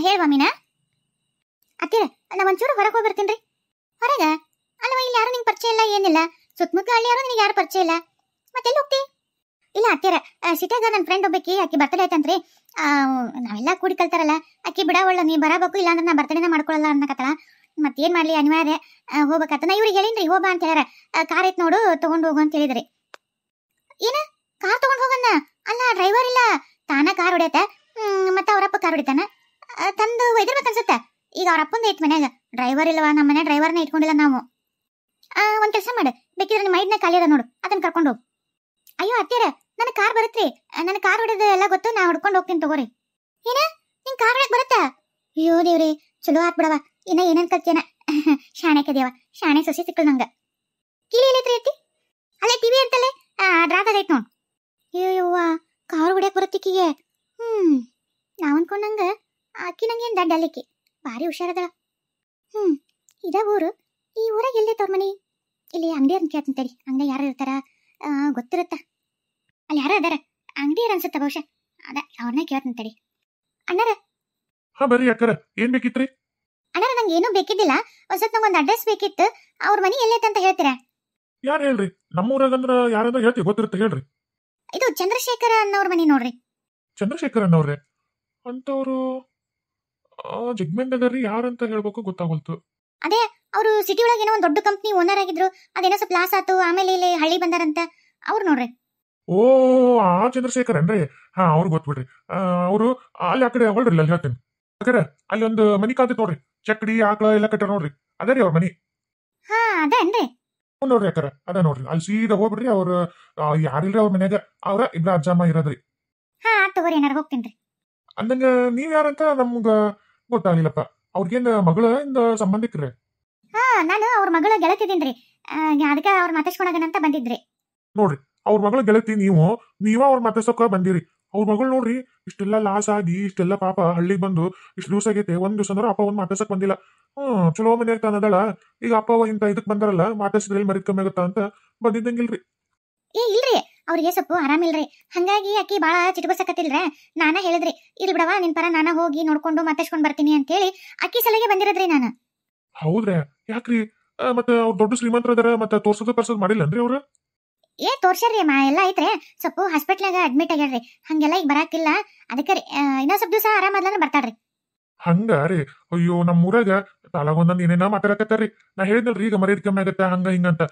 ಹೇಳ್ವಾ ಮೀನಾ ಅತ್ತೀರ ನಾ ಒಂಚೂರು ಹೊರಗೆ ಹೋಗಿ ಬರ್ತೀನಿ ರೀ. ಹೊರಗ ಅಲ್ಲವ ಇಲ್ಲಿ ಯಾರು ನಿಂಗೆ ಪರಿಚಯ ಇಲ್ಲ ಏನಿಲ್ಲ, ಸುತ್ತಮುತ್ತ ಹಳ್ಳಿ ಯಾರು ನಿನಗೆ ಯಾರು ಪರಿಚಯ ಇಲ್ಲ, ಮತ್ತೆಲ್ಲಿ ಹೋಗ್ತಿ? ಇಲ್ಲ ಅತ್ತೀರ ಸಿಟಿಯಾಗ ನನ್ನ ಫ್ರೆಂಡ್ ಒಬ್ಬಾಕಿ ಆಕಿ ಬರ್ತಡೇ ಐತಂತ್ರಿ. ನಾವೆಲ್ಲ ಕೂಡಿ ಕಲ್ತಾರಲ್ಲ, ಆಕಿ ಬಿಡವಳ್ಳ ನೀ ಬರಬೇಕು, ಇಲ್ಲಾಂದ್ರೆ ನಾ ಬರ್ತಡೇನ ಮಾಡ್ಕೊಳ್ಳಲ್ಲ ಅನ್ನಕತ್ತಳ. ಮತ್ತೇನ್ ಮಾಡ್ಲಿ ಅನಿವಾರ್ಯ ಹೋಗ್ಬೇಕತ್ತ. ನಾ ಇವ್ರಿಗೆ ಹೇಳಿನ್ರಿ ಹೋಗ್ಬಾ ಅಂತ ಹೇಳ್ಯಾರ. ಕಾರ್ ಐತ್ ನೋಡು ತಗೊಂಡು ಹೋಗು ಅಂತ ಹೇಳಿದ್ರಿ. ಏನ ಕಾರ್ ತಗೊಂಡ್ ಹೋಗನ್ನ? ಅಲ್ಲ ಡ್ರೈವರ್ ಇಲ್ಲ, ತಾನ ಕಾರ್ ಹೊಡ್ಯತ. ಮತ್ತ ಅವ್ರಪ್ಪ ಕಾರ್ ಹೊಡಿತಾನ, ತಂದು ಒಯ್ದಿರ್ಬೇಕನ್ಸುತ್ತ. ಈಗ ಅವ್ರ ಅಪ್ಪಂದ ಐತ್ ಮನ್ಯಾಗ, ಡ್ರೈವರ್ ಇಲ್ವಾ, ನಮ್ಮ ಮನೆ ಡ್ರೈವರ್ನ ಇಟ್ಕೊಂಡಿಲ್ಲ ನಾವು. ಒಂದ್ ಕೆಲಸ ಮಾಡು, ಬೇಕಿದ್ರೆ ನಿಮ್ಮ ಮೈದ್ನ ಖಾಲಿ ಅದ ನೋಡು, ಅದನ್ನ ಕರ್ಕೊಂಡು ಹೋಗು. ಅಯ್ಯೋ ಅತ್ತೀರ ನನ್ ಕಾರ್ ಬರುತ್ತ್ರಿ, ನನ್ ಕಾರ್ ಹೊಡೆದ ಎಲ್ಲ ಗೊತ್ತು, ನಾ ಹುಡ್ಕೊಂಡು ಹೋಗ್ತೀನಿ ತಗೋರಿ. ಏನ ನಿನ್ ಕಾರ್ ಹೊಡಕ್ ಬರುತ್ತಾ? ಅಯ್ಯೋ ದೇವ್ರಿ, ಚಲೋ ಆತ್ ಬಿಡವ. ಇನ್ನ ಏನೇನ್ ಕಲ್ತೇನ, ಶಾಣೆ ಕದೇವ, ಶಾಣೆ ಸೊಸಿ ಸಿಕ್ಕಲ್ ನಂಗ. ಕಿಲಿ ಎಲ್ಲೈತ್ರಿ ಐತಿ? ಅಲ್ಲೇ ಟಿವಿ ಇರ್ತಲ್ಲೇ, ಡ್ರಾದಾಗ ಐತ್ ನೋಡ್. ಅಯ್ಯೋವ್ವ, ಕಾರ್ ಹೊಡ್ಯಾಕ್ ಬರತ್ತಿಕ್ಕಿಗೆ. ನಾವ್ ಅನ್ಕೊಂಡಂಗ ಆಕಿ ನಂಗೇನ್ ದಡ್ಡ ಅಲ್ಲಿಕ್ಕಿ, ಭಾರಿ ಹುಷಾರದಳ. ಇದ ಊರು. ಈ ಊರಾಗ ಎಲ್ಲೈತ ಅವ್ರ ಮನಿ? ಇಲ್ಲಿ ಅಂಗಡಿ ಅಂತ ಕೇಳ್ತಂತೇಳಿ, ಅಂಗಡಿ ಯಾರು ಇರ್ತಾರ ಗೊತ್ತಿರುತ್ತ. ಅಲ್ಲಿ ಯಾರ ಅದಾರ ಅಂಗಡಿಯರ್ ಅನ್ಸುತ್ತ ಬಹುಶಃ, ಅದ ಅವ್ರನ್ನ ಕೇಳ್ತಂತೇಳಿ. ಅಣ್ಣಾರ ಬರ್ರಿ ಅಕ್ಕರ, ಏನ್ ಬೇಕಿತ್ರಿ? ಅಣ್ಣಾರ ನಂಗೆ ಏನೂ ಬೇಕಿದ್ದಿಲ್ಲ, ಒಂದ್ ಸ್ವಲ್ಪ ನಂಗೊಂದು ಅಡ್ರೆಸ್ ಬೇಕಿತ್ತು. ಅವ್ರ ಮನಿ ಎಲ್ಲೈತಂತ ಹೇಳ್ತೀರಾ? ಯಾರು ಹೇಳ್ರಿ? ನಮ್ಮೂರಾಗಂದ್ರ ಯಾರಂದ್ರ ಹೇಳ್ತಿ, ಗೊತ್ತಿರುತ್ತೆ ಹೇಳ್ರಿ. ಇದು ಚಂದ್ರಶೇಖರ ಅನ್ನೋರ್ ಮನಿ ನೋಡ್ರಿ. ಚಂದ್ರಶೇಖರ್ ಅನ್ನೋರ್ರೆ ಅಂತವ್ರು ಜಗ್ಮೆಂಟ್ ಯಾರಂತ ಹೇಳ್ಬೇಕು ಗೊತ್ತಾಗೋಲ್ತು. ಅದೇ ಅವರು ಸಿಟಿ ಒಳಗೆ ಏನೋ ಒಂದು ದೊಡ್ಡ ಕಂಪ್ನಿ ಓನರ್ ಆಗಿದ್ರು, ಅದೇನೋ ಸ್ವಲ್ಪ ಲಾಸ್ ಆತು, ಆಮೇಲೆ ಇಲ್ಲಿ ಹಳ್ಳಿ ಬಂದಾರಂತ. ಅವ್ರು ನೋಡ್ರಿ. ಓ ಆ ಚಂದ್ರಶೇಖರ್ ಅನ್ರಿ, ಹಾ ಅವ್ರು ಗೊತ್ಬಿಡ್ರಿ. ಅವರು ಅಲ್ಲಿ ಆ ಕಡೆ ಹೊಳ್ರಿ, ಅಲ್ಲಿ ಹೇಳ್ತೀನಿ. ಯಾಕಂದ್ರೆ ಅಲ್ಲಿ ಒಂದು ಮನಿ ಕಾಂತೈತ್ ನೋಡ್ರಿ, ಚಕ್ಡಿ ಆಕಳ ಎಲ್ಲ ಕಟ್ಟಾರ ನೋಡ್ರಿ, ಅದೇ ರೀ ಅವ್ರ ಮನಿ. ಹಾ ಅದೇನ್ರಿ? ನೋಡ್ರಿ ಯಾಕರ ಅದ ನೋಡ್ರಿ, ಅಲ್ಲಿ ಸೀದಾ ಹೋಗ್ಬಿಡ್ರಿ. ಅವ್ರ ಯಾರಿಲ್ರಿ ಅವ್ರ ಮನ್ಯಾಗ, ಅವ್ರ ಇಬ್ರ ಅಜ್ಜಮ್ಮ ಇರೋದ್ರಿ. ಹಾ ತಗೋರಿ ಏನಾರ ಹೋಗ್ತೀನಿ. ಅಂದಂಗ ನೀವ್ ಯಾರಂತ ನಮ್ಗ ಗೊತ್ತಾಗ್ಲಿಲ್ಲಪ್ಪ. ಅವ್ರಿಗೇನ್ ಮಗಳ ಇಂದ ಸಂಬಂಧಿಕ್ರಿ? ಹಾ ನಾನು ಅವ್ರ ಮಗಳ ಗೆಳತಿದ್ದೀನ್ರಿ, ಅದಕ್ಕೆ ಅವ್ರ ಮಾತಾಡ್ಸ್ಕೊಳಗನಂತ ಬಂದಿದ್ರಿ. ನೋಡ್ರಿ, ಅವ್ರ ಮಗಳ ಗೆಳತಿ ನೀವ ಅವ್ರ ಮಾತಾಡ್ಸೋಕ ಬಂದಿರಿ. ಅವ್ರ ಮಗಳು ನೋಡ್ರಿ ಇಷ್ಟೆಲ್ಲಾ ಲಾಸ್ ಆಗಿ, ಇಷ್ಟೆಲ್ಲಾ ಪಾಪ ಹಳ್ಳಿಗೆ ಬಂದು ಇಷ್ಟು ದಿವಸ ಆಗೈತೆ, ಒಂದ್ ದಿವಸ ಅಂದ್ರೆ ಅಪ್ಪ ಒಂದ್ ಮಾತಾಡ್ಸಕ್ ಬಂದಿಲ್ಲ. ಚಲೋ ಮನೆ ಆಗ್ತಾನದಳ. ಈಗ ಅಪ್ಪ ಇಂತ ಇದಕ್ ಬಂದಾರಲ್ಲ, ಮಾತಾಡ್ಸಿದ್ರೆ ಮರಿದ್ ಕಮ್ಮಿ ಆಗುತ್ತಾ ಅಂತ ಬಂದಿದ್ದಂಗಿಲ್ರಿ. ಇಲ್ರಿ, ಅವ್ರಿಗೆ ಸ್ವಲ್ಪ ಆರಾಮಿಲ್ರಿ, ಹಂಗಾಗಿ ಆಕಿ ಬಾಳ ಚಿಟಬಸಕತ್ತಿಲ್ರ. ನಾನ ಹೇಳಿದ್ರಿ, ಇರ್ಲಿ ಬಿಡವಾ ನಿನ್ ಪರ ನಾನ ಹೋಗಿ ನೋಡ್ಕೊಂಡು ಮಾತಾಡ್ಸ್ಕೊಂಡ್ ಬರ್ತೀನಿ ಅಂತ ಹೇಳಿ ಅಕ್ಕಿ ಸಲಗೆ ಬಂದಿರದ್ರಿ ನಾನು. ಹೌದ್ರಾ? ಯಾಕ್ರಿ? ಮತ್ತೆ ಅವ್ರ ದೊಡ್ಡ ಶ್ರೀಮಂತರ ಅದಾರ, ಮತ್ತೆ ತೋರ್ಸೋದು ಪರ್ಸೋದು ಮಾಡಿಲ್ಲನ್ರಿ ಅವ್ರ? ತೋರ್ಸ್ಯಾರ್ರಿ ಎಲ್ಲ ಐತ್ರಿ, ಸ್ವಲ್ಪ ಹಾಸ್ಪಿಟ್ಲಾಗ ಅಡ್ಮಿಟ್ ಆಗ್ಯಾರ್ರಿ, ಹಂಗೆಲ್ಲ ಈಗ ಬರಾಕಿಲ್ಲ. ಅದಕ್ಕೆ ಇನ್ನೊಂದ್ ಸ್ವಲ್ಪ ದಿವಸ ಆರಾಮದ್ಲಂದ್ರ ಬರ್ತಾಳ್ರಿ. ಹಂಗ ರೀ? ಅಯ್ಯೋ, ನಮ್ ಊರಾಗ ತಾಲಾಗೊಂದೊಂದ್ ಏನೇನ ಮಾತಾಡಕತ್ತಾರ್ರಿ. ನಾ ಹೇಳಿದ್ನಲ್ರಿ ಈಗ ಮರ್ಯಾದ ಕಮ್ಮಿ ಆಗತ್ತ ಹಂಗ ಹಿಂಗಂತ.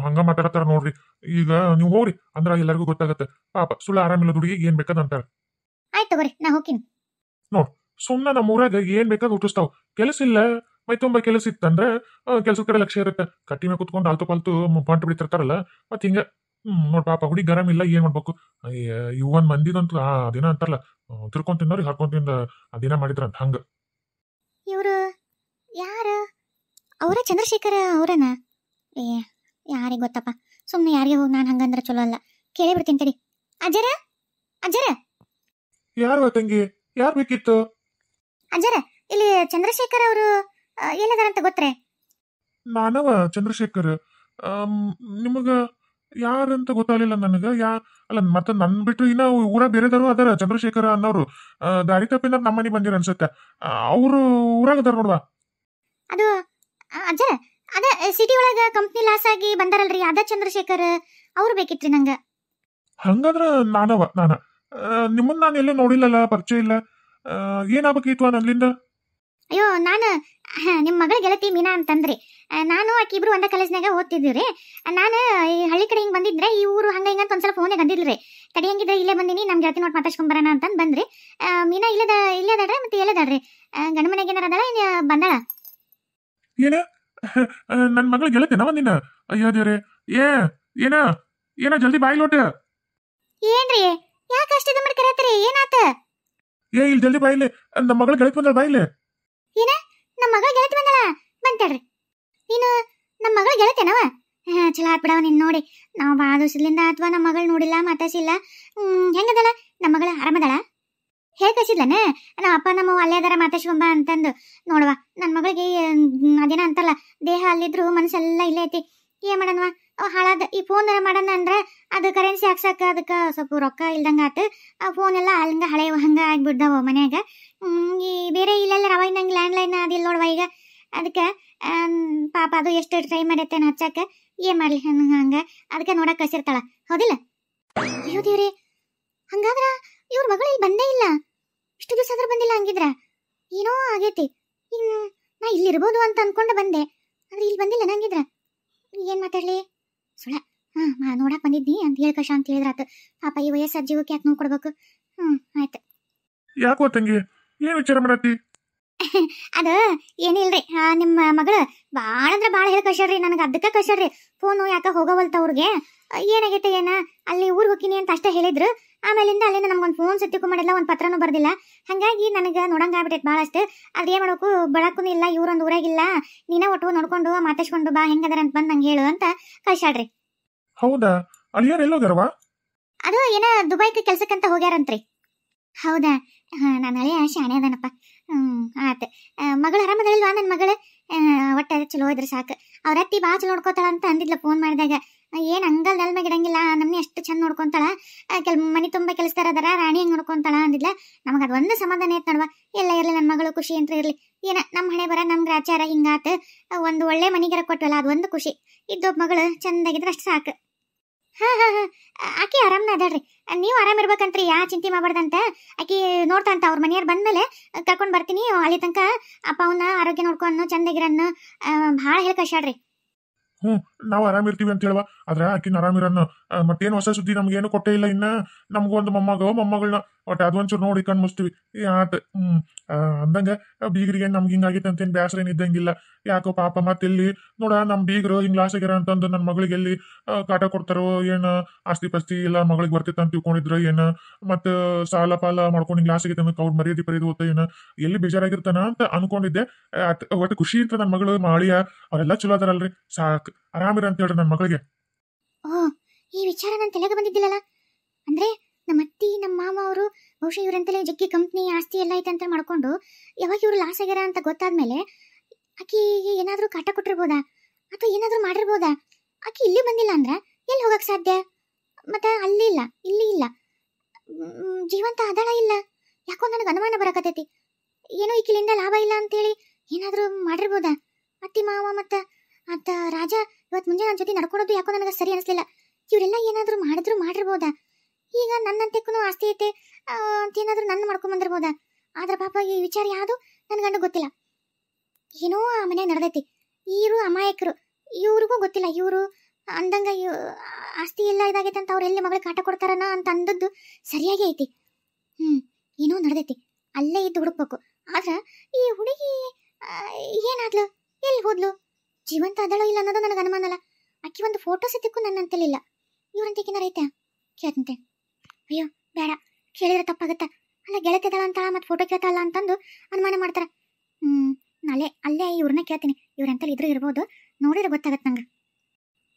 ಹಂಗ ಮಾತಾಡತ್ತಾರ ನೋಡ್ರಿ. ಈಗ ನೀವ್ ಹೋಗ್ರಿ, ಅಂದ್ರ ಎಲ್ಲರಿಗೂ ಗೊತ್ತಾಗತ್ತೆ. ಪಾಪ ಸುಳ್ಳು ಆರಾಮಿಲ್ಲ ದುಡಿಗೆ ಏನ್ ಬೇಕದ ಅಂತಾರ. ಆಯ್ತು ತಗೋರಿ, ನಾ ಹೋಗ್ತೀನಿ. ನೋಡ್, ಸುಮ್ನ ನಮ್ಮ ಊರಾಗ ಏನ್ ಬೇಕಾದ್ ಹುಟ್ಟಿಸ್ತಾವ್. ಕೆಲಸ ಇಲ್ಲ, ಮೈ ತುಂಬಾ ಕೆಲಸ ಇತ್ತಂದ್ರ ಕೆಲ್ಸದ ಕಡೆ ಲಕ್ಷ್ಯ ಇರುತ್ತೆ. ಕಟ್ಟಿ ಮೇಲೆ ಕುತ್ಕೊಂಡು ಆಲ್ತು ಪಾಲ್ತು ಪಂಟ್ ಬಿಡ್ತಿರ್ತಾರಲ್ಲ, ಮತ್ ಹಿಂಗ. ನೋಡ್ ಪಾಪ ಹುಡುಗಿ ಗರಂ ಇಲ್ಲ, ಏನ್ ಮಾಡ್ಬೇಕು? ಇವನ್ ಮಂದಿದಂತೂ ಅದೇನ ಅಂತಾರಲ್ಲ, ತಿರ್ಕೊಂಡ್ ತಿನ್ನೋರಿ ಹಾಕೊಂಡ್ ತಿಂದ ಅದೇನ ಮಾಡಿದ್ರಂತ ಹಂಗ. ಇವ್ರು ಯಾರು? ಅವರ ಚಂದ್ರಶೇಖರ ಅವರನ? ಯಾರಿಗೆ ಗೊತ್ತಪ್ಪ, ಸುಮ್ನೆ ಯಾರಿಗೆ ಹೋಗಿ ನಾನು ಹಂಗಂದ್ರ ಚಲೋ ಅಲ್ಲ. ಕೇಳಿ ಬಿಡ್ತೀನಿ ತಡಿ. ಅಜ್ಜರ ಅಜ್ಜರ ಯಾರು ತಂಗಿ, ಯಾರ್ ಬೇಕಿತ್ತು? ಅಜ್ಜರ, ಇಲ್ಲಿ ಚಂದ್ರಶೇಖರ್ ಅವರು ಎಲ್ಲದಾರಂತ ಗೊತ್ತರೆ? ನಾನವ ಚಂದ್ರಶೇಖರ್. ನಿಮಗ ಯಾರಂತ ಗೊತ್ತಾಗ್ಲಿಲ್ಲ ನನಗ. ಅಲ್ಲ, ಮತ್ತೆ ನನ್ ಬಿಟ್ಟು ಇನ್ನ ಊರ ಬೇರೆದವರು ಅದಾರ ಚಂದ್ರಶೇಖರ ಅನ್ನೋರು. ದಾರಿ ತಪ್ಪಿಂದ ನಮ್ಮ ಮನೆ ಬಂದಿರ ಅನ್ಸುತ್ತೆ. ಅವ್ರು ಊರಾಗ ಅದಾರ ನೋಡ್ವಾ. ಅದು ಅಜ್ಜರ, ಅದ ಸಿಟಿ ಒಳಗ ಕಂಪ್ನಿ ಲಾಸ್ ಆಗಿ ಬಂದಾರಲ್ರಿ, ಅದ ಚಂದ್ರಶೇಖರ್ ಅವ್ರು ಬೇಕಿತ್ರಿ ನಂಗ. ಹಂಗಂದ್ರ ನಾನ ನಿಮ್ಮನ್ನ ನಾನು ಎಲ್ಲೂ ನೋಡಿಲ್ಲಲ್ಲ, ಪರಿಚಯ ಇಲ್ಲ. ಏನಾಗಬೇಕಿತ್ತು ನನ್ಲಿಂದ? ಅಯ್ಯೋ, ನಾನು ನಿಮ್ಮ ಮಗಳ ಗೆಳತಿ ಮೀನಾ ಅಂತಂದ್ರಿ. ನಾನು ಆಕಿ ಇಬ್ರು ಒಂದ ಕಾಲೇಜ್ನಾಗ ಓದ್ತಿದ್ವಿ. ನಾನು ಈ ಹಳ್ಳಿ ಕಡೆ ಹಿಂಗ್ ಬಂದಿದ್ರೆ, ಈ ಊರು ಹಂಗ ಹಿಂಗಂತ ಒಂದ್ಸಲ ಫೋನ್ಯಾಗ ಅಂದಿಲ್ರಿ. ತಡಿ ಹಂಗಿದ್ರೆ ಇಲ್ಲೇ ಬಂದಿನಿ, ನಮ್ ಗೆಳತಿ ನೋಡಿ ಮಾತಾಡ್ಸ್ಕೊಂಡ್ ಬರೋಣ ಅಂತಂದ್ ಬಂದ್ರಿ. ಮೀನಾ ಇಲ್ಲದಾಡ್ರಿ, ಮತ್ತೆ ಎಲ್ಲದಾಡ್ರಿ? ಗಂಡ ಮನೆಗೆ ಏನಾರ ಅದಾಳ, ಬಂದಾಳ? ಏನ ನನ್ ಮಗಳ ಗೆಳತಿನ ಒಂದಿನ? ಅಯ್ಯೋ ದೇವ್ರೆ, ಏನ ಜಲ್ದಿ ಬಾಯಿ ಲೋಟ. ಏನ್ರಿ, ಯಾಕೆ ಅಷ್ಟು ಇದು ಮಾಡಿ ಕರೆಯತ್ರಿ? ಏನಾತ? ಇಲ್ಲಿ ಜಲ್ದಿ ಬಾಯಿಲೆ, ನಮ್ಮ ಮಗಳ ಗೆಳತಿ ಬಂದಳ, ಬಾಯಿಲೆ. ಏನ ನಮ್ಮ ಮಗಳ ಗೆಳತಿ ಬಂದಳ? ಬಂತಾಳ್ರಿ. ನೀನು ನಮ್ಮ ಮಗಳ ಗೆಳತಿನವ? ಚಲೋ ಆತ್ ಬಿಡವ ನಿನ್ ನೋಡಿ. ನಾವು ಭಾಳ ದಿವಸದಿಂದ ಅಥವಾ ನಮ್ಮ ಮಗಳು ನೋಡಿಲ್ಲ, ಮಾತಾಡ್ಸಿಲ್ಲ. ಹೆಂಗದಳ ನಮ್ಮ ಮಗಳ? ಆರಾಮದಳ? ಹೇಳಿ ಕಳ್ಸಿದ್ಲನ ನಮ್ಮ ಅಪ್ಪ ನಮ್ಮ ಅಲ್ಲೇ ಅದಾರ ಮಾತಾಡ್ಸ್ಕೊಂಬ ಅಂತಂದು. ನೋಡವ, ನನ್ನ ಮಗಳಿಗೆ ಅದೇನ ಅಂತಲ್ಲ, ದೇಹ ಅಲ್ಲಿದ್ರು ಮನಸ್ಸೆಲ್ಲ ಇಲ್ಲೇ ಐತಿ. ಏನ್ ಮಾಡನ್ವ, ಹಾಳಾದ ಈ ಫೋನ್ ಮಾಡೋಣ ಅಂದ್ರ ಅದು ಕರೆನ್ಸಿ ಹಾಕ್ಸಕ್ಕ ಅದಕ್ಕೆ ಸ್ವಲ್ಪ ರೊಕ್ಕ ಇಲ್ದಂಗ ಆತು. ಆ ಫೋನ್ ಎಲ್ಲ ಹಂಗ ಹಳೆ ಹಂಗ ಆಗ್ಬಿಡ್ದವ ಮನ್ಯಾಗ. ಈ ಬೇರೆ ಇಲ್ಲೆಲ್ಲ ಅದಕ್ಕೆ ಪಾಪ ಅದು ಎಷ್ಟು ಟ್ರೈ ಮಾಡೈತೆ ಹಚ್ಚಾಕ ಏನ್ ಮಾಡ್ಲಿ ಹಂಗ ಅದಕ್ಕೆ ನೋಡಕ್ ಕಳ್ಸಿರ್ತಾಳ ಹೌದಿಲ್ಲ. ಅಯ್ಯೋ ದೇವ್ರಿ, ಹಂಗಾದ್ರ ಇವ್ರ ಮಗಳು ಇಲ್ಲಿ ಬಂದೇ ಇಲ್ಲ, ಇಷ್ಟು ದಿವಸ ಆದ್ರೂ ಬಂದಿಲ್ಲ. ಹಂಗಿದ್ರ ಏನೋ ಆಗೈತಿ. ನಾ ಇಲ್ಲಿರ್ಬೋದು ಅಂತ ಅನ್ಕೊಂಡು ಬಂದೆ, ಆದ್ರೆ ಇಲ್ಲಿ ಬಂದಿಲ್ಲ. ನಂಗಿದ್ರ ಏನ್ ಮಾತಾಡ್ಲಿ, ಸುಳ ನೋಡಕ್ ಬಂದಿದ್ನಿ ಅಂತ ಹೇಳ್ಕಶ ಅಂತ ಹೇಳಿದ್ರಾತು. ಪಾಪ ಈ ವಯಸ್ಸಾದ ಜೀವಕ್ಕೆ ಯಾಕೆ ನೋವು ಕೊಡ್ಬೇಕು. ಆಯ್ತು. ಯಾಕೋ ತಂಗಿ ಏನ್ ವಿಚಾರ ಮಾಡತ್ತಿ? ಅದು ಏನಿಲ್ರಿ, ನಿಮ್ಮ ಮಗಳು ಭಾಳ ಅಂದ್ರೆ ಭಾಳ ಹೇಳಿ ಕಳ್ಸ್ಯಾಡ್ರಿ ನನಗೆ. ಅದಕ್ಕೆ ಕಳ್ಸ್ಯಾಡ್ರಿ ಫೋನು ಯಾಕ ಹೋಗವಲ್ತ ಅವ್ರಿಗೆ. ಏನಾಗೈತೆ ಏನ ಅಲ್ಲಿ ಊರಿಗೆ ಹೋಗಿನಿ ಅಂತ ಅಷ್ಟೇ ಹೇಳಿದ್ರು. ಆಮೇಲಿಂದ ಅಲ್ಲಿಂದ ನಮ್ಗೊಂದು ಫೋನ್ ಸತ್ತಿಗೂ ಮಾಡಿಲ್ಲ, ಒಂದು ಪತ್ರನೂ ಬರ್ದಿಲ್ಲ. ಹಂಗಾಗಿ ನನಗೆ ನೋಡಂಗ ಆಗ್ಬಿಟ್ಟೈತೆ ಭಾಳಷ್ಟು. ಅದ್ರ ಏನ್ ಮಾಡ್ಬೇಕು, ಬಳಕ್ಕೂ ಇಲ್ಲ, ಇವ್ರೊಂದು ಊರಾಗಿಲ್ಲ, ನೀನ ಒಟ್ಟು ನೋಡ್ಕೊಂಡು ಮಾತಾಡ್ಸ್ಕೊಂಡು ಬಾ ಹೆಂಗದಾರ ಅಂತ ಬಂದು ನಂಗೆ ಹೇಳು ಅಂತ ಕಳ್ಸ್ಯಾಡ್ರಿ. ಹೌದಾ? ಅಲ್ಲಿಯಾರ ಎಲ್ಲೋಗ್ಯಾರವಾ? ಅದು ಏನ ದುಬೈಗೆ ಕೆಲ್ಸಕ್ಕಂತ ಹೋಗ್ಯಾರಂತ್ರಿ. ಹೌದಾ? ನಾನು ಹಳೆಯ ಶಾಣೆ ಅದನಪ್ಪ. ಆತ. ಮಗಳು ಆರಾಮದಳಿಲ್ವಾ ನನ್ನ ಮಗಳು? ಒಟ್ಟ ಚಲೋ ಇದ್ರೆ ಸಾಕು. ಅವ್ರ ಅತ್ತಿ ಭಾಳ ಚಲೋ ನೋಡ್ಕೋತಾಳ ಅಂತ ಅಂದಿದ್ಲ ಫೋನ್ ಮಾಡಿದಾಗ. ಏನ್ ಹಂಗಲ್ ನೆಲ್ಮಾಗ ಇಡಂಗಿಲ್ಲ, ನಮ್ನಿ ಅಷ್ಟು ಚಂದ ನೋಡ್ಕೊಂತಾಳ. ಮನಿ ತುಂಬಾ ಕೆಲಸದಾರ ಅದರ, ರಾಣಿ ಹೆಂಗ್ ನೋಡ್ಕೊಂತಾಳ ಅಂದಿದ್ಲ. ನಮಗ ಅದ್ ಒಂದು ಸಮಾಧಾನ ಐತ್ ನೋಡ್ವಾ. ಎಲ್ಲ ಇರ್ಲಿ, ನನ್ನ ಮಗಳು ಖುಷಿ ಅಂತ ಇರ್ಲಿ. ಏನ ನಮ್ಮ ಹಣೆ ಬರ ನಮ್ಗೆ ಆಚಾರ ಹಿಂಗಾತ. ಒಂದು ಒಳ್ಳೆ ಮನಿಗೆರ ಕೊಟ್ವಲ್ಲ, ಅದು ಒಂದು ಖುಷಿ. ಇದ್ದೊಬ್ಬ ಮಗಳು ಚಂದಾಗಿದ್ರೆ ಅಷ್ಟು ಸಾಕು. ಹಾ ಆಕಿ ಆರಾಮ್ನ ಅದಾಳ್ರಿ. ನೀವು ಆರಾಮಿರ್ಬೇಕಂತ್ರಿ, ಯಾ ಚಿಂತೆ ಮಾಡಬಾರ್ದಂತ. ಆಕಿ ನೋಡ್ತಾಂತ ಅವ್ರ ಮನೆಯವ್ರು ಬಂದ್ಮೇಲೆ ಕರ್ಕೊಂಡ್ ಬರ್ತೀನಿ. ಅಲ್ಲಿ ತನಕ ಅಪ್ಪ ಅವನ್ನ ಆರೋಗ್ಯ ನೋಡ್ಕೊಂಡು ಚಂದಾಗಿರನ್ನು ಭಾಳ ಹೇಳಿ ಕಳ್ಸ್ಯಾಡ್ರಿ. ನಾವು ಆರಾಮಿರ್ತೀವಿ ಅಂತ ಹೇಳುವ, ಆದ್ರೆ ಆಕಿನ ಆರಾಮಿರನ್ನು. ಮತ್ತೇನು ಹೊಸ ಸುದ್ದಿ ನಮ್ಗೇನು ಕೊಟ್ಟೇ ಇಲ್ಲ. ಇನ್ನ ನಮ್ಗೊಂದು ಮೊಮ್ಮಗಳನ್ನ ಒಟ್ಟು ಅದೊಂಚೂರು ನೋಡಿ ಕಣ್ ಮುಚ್ತೀವಿ. ಆತ ಅಂದಂಗ ಬೀಗರಿಗೆ ನಮ್ಗೆ ಹಿಂಗಾಗಿತ್ತು ಅಂತೇನು ಬೇಸರ ಏನು ಇದ್ದಂಗಿಲ್ಲ. ಯಾಕೋ ಪಾಪ ಮತ್ತೆಲ್ಲಿ ನೋಡ ನಮ್ಮ ಬೀಗರು ಹಿಂಗ್ ಲಾಸ್ ಆಗ್ಯಾರ ಅಂತಂದು ನನ್ನ ಮಗಳಿಗೆ ಎಲ್ಲಿ ಕಾಟ ಕೊಡ್ತಾರೋ ಏನು, ಆಸ್ತಿ ಪಾಸ್ತಿ ಎಲ್ಲ ಮಗಳಿಗೆ ಬರ್ತಿತ್ತು ಅಂತ ತಿಳ್ಕೊಂಡಿದ್ರು ಏನು, ಮತ್ತು ಸಾಲ ಪಾಲ ಮಾಡ್ಕೊಂಡು ಹಿಂಗ್ ಲಾಸ್ ಆಗೈತೆ ಅನ್ನೋಕೆ ಅವ್ರು ಮರ್ಯಾದೆ ಹೋಗ್ತಾ ಏನು, ಎಲ್ಲಿ ಬೇಜಾರಾಗಿರ್ತಾನ ಅಂತ ಅನ್ಕೊಂಡಿದ್ದೆ. ಒಟ್ಟು ಖುಷಿ ಅಂತ ನನ್ನ ಮಗಳು ಮಾಳಿಯ ಅವರೆಲ್ಲ ಚಲೋ ಅದಾರಲ್ರಿ, ಸಾಕು ಆರಾಮಿರ ಅಂತ ಹೇಳ್ರಿ ನನ್ನ ಮಗಳಿಗೆ. ಓ, ಈ ವಿಚಾರ ನನ್ನ ತಲೆಗೆ ಬಂದಿದ್ದಿಲ್ಲಲ್ಲ. ಅಂದ್ರೆ ನಮ್ಮ ಅತ್ತಿ ನಮ್ಮ ಮಾವ ಅವರು ಬಹುಶಃ ಇವ್ರಂತಲೇ ಜಗ್ಗಿ ಕಂಪ್ನಿ ಆಸ್ತಿ ಎಲ್ಲ ಐತೆ ಅಂತ ಮಾಡ್ಕೊಂಡು ಯಾವಾಗ ಇವ್ರು ಲಾಸ್ ಆಗ್ಯಾರ ಅಂತ ಗೊತ್ತಾದ್ಮೇಲೆ ಆಕಿಗೆ ಏನಾದ್ರೂ ಕಾಟ ಕೊಟ್ಟಿರ್ಬೋದಾ ಅಥವಾ ಏನಾದ್ರೂ ಮಾಡಿರ್ಬೋದಾ? ಆಕಿ ಇಲ್ಲಿ ಬಂದಿಲ್ಲ ಅಂದ್ರೆ ಎಲ್ಲಿ ಹೋಗಕ್ ಸಾಧ್ಯ? ಮತ್ತೆ ಅಲ್ಲಿ ಇಲ್ಲ, ಇಲ್ಲಿ ಇಲ್ಲ, ಜೀವಂತ ಅದಳ ಇಲ್ಲ. ಯಾಕೋ ನನಗೆ ಅನುಮಾನ ಬರಕತೈತಿ. ಏನೋ ಈಕಿಲಿಂದ ಲಾಭ ಇಲ್ಲ ಅಂತೇಳಿ ಏನಾದ್ರೂ ಮಾಡಿರ್ಬೋದಾ? ಅತ್ತಿ ಮಾವ ಮತ್ತೆ ಅತ್ತ ರಾಜ ಇವತ್ತು ಮುಂಜಾನೆ ನನ್ನ ಜೊತೆ ನಡ್ಕೊಳೋದು ಯಾಕೋ ನನಗೆ ಸರಿ ಅನಿಸ್ಲಿಲ್ಲ. ಇವರೆಲ್ಲ ಏನಾದ್ರೂ ಮಾಡಿರ್ಬೋದಾ? ಈಗ ನನ್ನಂತೆಕ್ಕೂ ಆಸ್ತಿ ಐತೆ ಅಂತೇನಾದ್ರೂ ನನ್ನ ಮಾಡ್ಕೊಂಡ್ ಬಂದಿರ್ಬೋದಾ? ಆದ್ರೆ ಪಾಪ ಈ ವಿಚಾರ ಯಾವುದು ನನ್ನ ಗಂಡ ಗೊತ್ತಿಲ್ಲ. ಏನೋ ಆ ಮನೆ ನಡೆದೈತಿ. ಇವರು ಅಮಾಯಕರು, ಇವ್ರಿಗೂ ಗೊತ್ತಿಲ್ಲ. ಇವರು ಅಂದಂಗ ಆಸ್ತಿ ಎಲ್ಲ ಇದಾಗೈತೆ ಅಂತ ಅವ್ರು ಎಲ್ಲಿ ಮಗಳಿಗೆ ಕಾಟ ಕೊಡ್ತಾರನ ಅಂತ ಅಂದದ್ದು ಸರಿಯಾಗಿ ಐತಿ. ಏನೋ ನಡೆದೈತಿ, ಅಲ್ಲೇ ಇದ್ದು ಹುಡುಕ್ಬೇಕು. ಆದ್ರ ಈ ಹುಡುಗಿ ಏನಾದ್ಲು, ಎಲ್ಲಿ ಹೋದ್ಲು, ಜೀವಂತ ಅದಳೋ ಇಲ್ಲ ಅನ್ನೋದು ನನಗೆ ಅನುಮಾನ ಅಲ್ಲ. ಆಕಿ ಒಂದು ಫೋಟೋ ಸತಿಕ್ಕೂ ನನ್ನಂತಲಿಲ್ಲ. ಇವ್ರಂತೇಕಿನಾರ ಐತೆ ಕೇಳ್ತಂತೆ. ಅಯ್ಯೋ ಬೇಡ, ಕೇಳಿದ್ರೆ ತಪ್ಪಾಗತ್ತ. ಅಲ್ಲ ಗೆಳತಿದಾಳ ಅಂತ ಮತ್ತೆ ಫೋಟೋ ಕೇಳ್ತಾಳ ಅಂತಂದು ಅನುಮಾನ ಮಾಡ್ತಾರ. ಅಲ್ಲೇ ಇವ್ರನ್ನ ಕೇಳ್ತೀನಿ. ಇವ್ರಂತಲ್ಲಿ ಇದ್ರೂ ಇರ್ಬೋದು, ನೋಡಿದ್ರೆ ಗೊತ್ತಾಗತ್ತೆ ನಂಗೆ.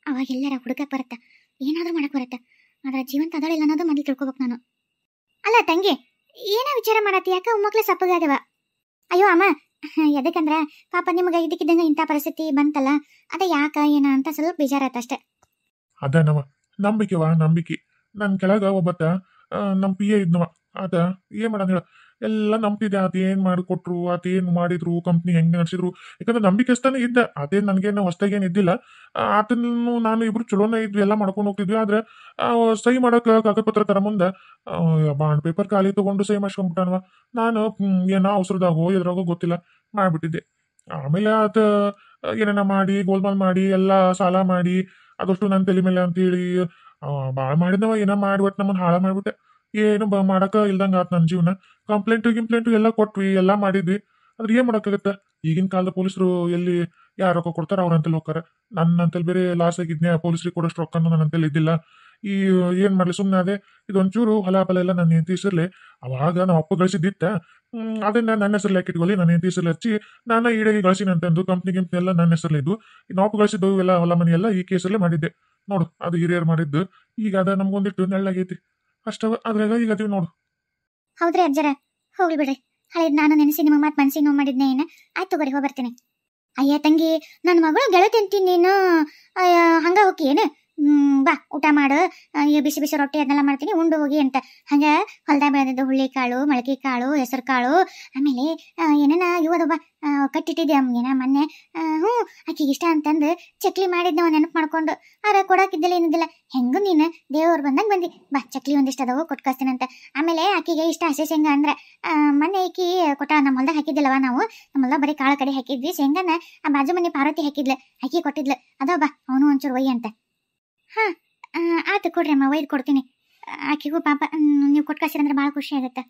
ಅವಾಗ ಎಲ್ಲಾರ ಹುಡುಕಕ್ ಬರತ್ತ, ಏನಾದ್ರೂ ಮಾಡಕ್ ಬರತ್ತ. ಆದ್ರೆ ಜೀವಂತ ಅದಳಿಲ್ಲ ಅನ್ನೋದು ಮೊದಲು ತಿಳ್ಕೊಬೇಕು ನಾನು. ಅಲ್ಲ ತಂಗಿ, ಏನೋ ವಿಚಾರ ಮಾಡತ್ತಿ? ಯಾಕ ಮಕ್ಳು ಸಪ್ಪಗಾದವ? ಅಯ್ಯೋ ಅಮ್ಮ, ಎದಕ್ಕಂದ್ರ ಪಾಪ ನಿಮ್ಗೆ ಇದಕ್ಕಿದ್ದಂಗ ಇಂಥ ಪರಿಸ್ಥಿತಿ ಬಂತಲ್ಲ, ಅದೇ ಯಾಕ ಏನ ಅಂತ ಸ್ವಲ್ಪ ಬೇಜಾರತ್ತ ಅಷ್ಟೇ. ಅದನವ ನಂಬಿಕೆ. ನನ್ನ ಕೆಳಗ ಒಬ್ಬತ್ತ ನಮ್ಮ ಪಿ ಎ ಇದ್ನವ. ಆತ ಏನ್ ಮಾಡೋಣ ಹೇಳ, ಎಲ್ಲ ನಂಬ್ತಿದ್ದೆ. ಆತ ಏನ್ ಮಾಡಿಕೊಟ್ರು, ಆತ ಏನ್ ಮಾಡಿದ್ರು, ಕಂಪ್ನಿ ಹೆಂಗೆ ನಡೆಸಿದ್ರು, ಯಾಕಂದ್ರೆ ನಂಬಿಕೆಸ್ತಾನೆ ಇದ್ದ. ಅದೇನು ನನಗೇನು ಹೊಸ್ದಾಗೇನು ಇದ್ದಿಲ್ಲ. ಆತನು ನಾನು ಇಬ್ರು ಚಲೋನೇ ಇದ್ವಿ, ಎಲ್ಲ ಮಾಡ್ಕೊಂಡು ಹೋಗ್ತಿದ್ವಿ. ಆದ್ರೆ ಸಹಿ ಮಾಡಕ್ ಕಾಗದ ಪತ್ರ ತರ ಮುಂದೆ ಬಾಂಡ್ ಪೇಪರ್ ಖಾಲಿ ತಗೊಂಡು ಸಹಿ ಮಾಡ್ಸ್ಕೊಂಡ್ಬಿಟ್ಟಾನವ. ನಾನು ಏನೋ ಅವಸರದಾಗೋ ಎದ್ರಾಗೋ ಗೊತ್ತಿಲ್ಲ ಮಾಡ್ಬಿಟ್ಟಿದ್ದೆ. ಆಮೇಲೆ ಆತ ಏನೇನ ಮಾಡಿ ಗೋಲ್ಮಾಲ್ ಮಾಡಿ ಎಲ್ಲ ಸಾಲ ಮಾಡಿ ಅದಷ್ಟು ನನ್ನ ತಲೆ ಮೇಲೆ ಅಂತೇಳಿ ಭಾಳ ಮಾಡಿದವ. ಏನೋ ಮಾಡಿ ಒಟ್ಟು ನಮ್ಮನ್ನು ಹಾಳ ಮಾಡ್ಬಿಟ್ಟೆ. ಏನು ಮಾಡಕ ಇಲ್ದಂಗ ಆತ್ ನನ್ನ ಜೀವನ. ಕಂಪ್ಲೇಂಟು ಎಲ್ಲ ಕೊಟ್ವಿ, ಎಲ್ಲ ಮಾಡಿದ್ವಿ. ಆದ್ರೆ ಏನ್ ಮಾಡಕ್ಕಾಗತ್ತ? ಈಗಿನ ಕಾಲದ ಪೊಲೀಸರು ಎಲ್ಲಿ ಯಾರು ರೊಕ್ಕ ಕೊಡ್ತಾರ ಅವ್ರಂತಲ್ಲಿ ಹೋಗ್ತಾರ. ನನ್ನಂತಲ್ಲಿ ಬೇರೆ ಲಾಸ್ ಆಗಿದ್ನೆ, ಪೊಲೀಸರಿಗೆ ಕೊಡೋಷ್ಟು ರೊಕ್ಕನು ನನ್ನಂತಲ್ಲಿ ಇದ್ದಿಲ್ಲ. ಈ ಏನ್ ಮಾಡ್ಲಿ, ಸುಮ್ಮನೆ ಅದೇ ಇದೊಂಚೂರು ಹೊಲ ಎಲ್ಲ ನನ್ನ ಹೆಂಡತಿ ಹೆಸರ್ಲೆ. ಅವಾಗ ನಾವು ಅಪ್ಪ ಗಳಿಸಿದ್ದಿತ್ತ, ಅದನ್ನ ನನ್ನ ಹೆಸರಲ್ಲಿ ಹಾಕಿಟ್ಕೊಳ್ಳಿ, ನನ್ನ ಹೆಂಡತಿ ಹೆಸರಲ್ಲಿ ಹಚ್ಚಿ ನಾನು ಈಡೇಗಿ ಗಳಿಸಿನಂತಂದು ಕಂಪ್ನಿ ಎಲ್ಲ ನನ್ನ ಹೆಸರಲ್ಲಿ ಇದ್ದು, ನಾವು ಅಪ್ಪ ಗಳಿಸಿದ್ದು ಎಲ್ಲ ಹೊಲ ಮನೆ ಎಲ್ಲ ಈ ಕೇಸಲ್ಲೇ ಮಾಡಿದ್ದೆ ನೋಡು. ಅದು ಹಿರಿಯರು ಮಾಡಿದ್ದು. ಈಗ ಅದ ನಮ್ಗೊಂದಿಟ್ಟು ನೆಳ್ಳಾಗೈತಿ ಅಷ್ಟವ. ಅದ್ರಾಗ ಈಗ ಅದೀವಿ ನೋಡು. ಹೌದ್ರಿ ಅಜ್ಜರ, ಹೋಗ್ಲಿ ಬಿಡ್ರಿ. ಹಳೇದ್ ನಾನು ನೆನೆಸಿ ನಿಮ್ಮ ಮಾತು ಮನ್ಸಿಗೆ ನೋವು ಮಾಡಿದ್ನೆ. ಏನ ಆಯ್ತು ಬರೀ ಬರ್ತೀನಿ. ಅಯ್ಯ ತಂಗಿ, ನನ್ನ ಮಗಳು ಗೆಳತಿ ಅಂತೀನಿ ನೀನು ಹಂಗ ಹೋಗಿ ಏನು ಬಾ ಊಟ ಮಾಡು, ಈ ಬಿಸಿ ಬಿಸಿ ರೊಟ್ಟಿ ಅದನ್ನೆಲ್ಲ ಮಾಡ್ತೀನಿ, ಉಂಡು ಹೋಗಿ ಅಂತ. ಹಂಗ ಹೊಲ್ದಾಗ ಬೆಳೆದಿದ್ದು ಹುಳ್ಳಿ ಕಾಳು, ಮೊಳಕೆ ಕಾಳು, ಹೆಸರು ಕಾಳು, ಆಮೇಲೆ ಏನೇನ ಇವದವ ಕಟ್ಟಿಟ್ಟಿದ್ದೆ ಏನ ಮೊನ್ನೆ. ಹ್ಞೂ ಆಕಿಗೆ ಇಷ್ಟ ಅಂತಂದು ಚಕ್ಲಿ ಮಾಡಿದ್ನವ ನೆನಪು ಮಾಡ್ಕೊಂಡು. ಕೊಡಾಕಿದ್ದಿಲ್ಲ ಏನಿದ್ದಿಲ್ಲ. ಹೆಂಗು ನೀನು ದೇವ್ರು ಬಂದಂಗೆ ಬಂದಿ. ಬಾ ಚಕ್ಲಿ ಒಂದಿಷ್ಟು ಅದಾವು ಕೊಟ್ಟು ಕಳಿಸ್ತೀನಂತ. ಆಮೇಲೆ ಆಕಿಗೆ ಇಷ್ಟ ಹಸಿ ಶೇಂಗಾ ಅಂದ್ರೆ ಮೊನ್ನೆ ಆಕಿ ಕೊಟ್ಟ ನಮ್ಮ ಹೊಲ್ದಾಗ ಹಾಕಿದ್ದಿಲ್ಲವ, ನಾವು ನಮ್ಮ ಹೊಲ್ದಾಗ ಬರೀ ಕಾಳು ಕಡೆ ಹಾಕಿದ್ವಿ. ಶೇಂಗಾನ ಆ ಬಾಜು ಮನೆ ಪಾರ್ವತಿ ಹಾಕಿದ್ಲು, ಆಕಿ ಕೊಟ್ಟಿದ್ಲು. ಅದಾವ ಬಾ ಅವನು ಒಂಚೂರು ಒಯ್ಯಿ ಅಂತ. ಹಾಂ ಆಯ್ತು ಕೊಡ್ರಿ ಅಮ್ಮ, ಒಯ್ದು ಕೊಡ್ತೀನಿ. ಆಕಿಗೂ ಪಾಪ ನೀವು ಕೊಟ್ಟು ಕಳ್ಸಿರಂದ್ರೆ ಭಾಳ ಖುಷಿ ಆಗುತ್ತೆ.